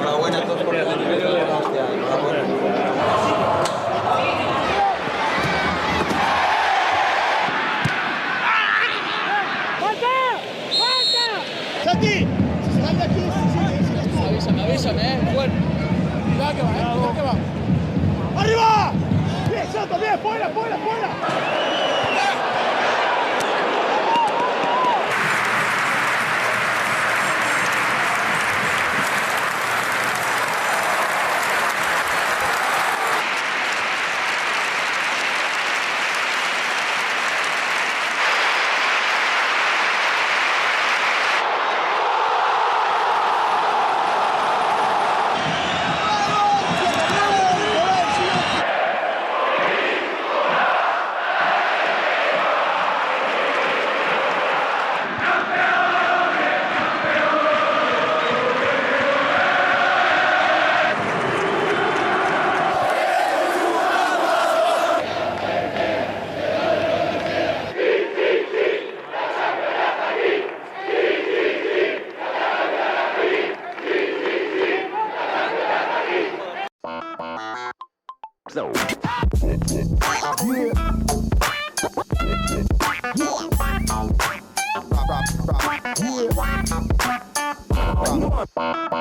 Enhorabuena a todos por el nivel de la hostia. Enhorabuena. ¡Santi! Si se van de aquí, Avísame, bueno. cuidado que va, cuidado que va. ¡Arriba! ¡Bien, Santo, bien! ¡Fuera, fuera, fuera! Yeah.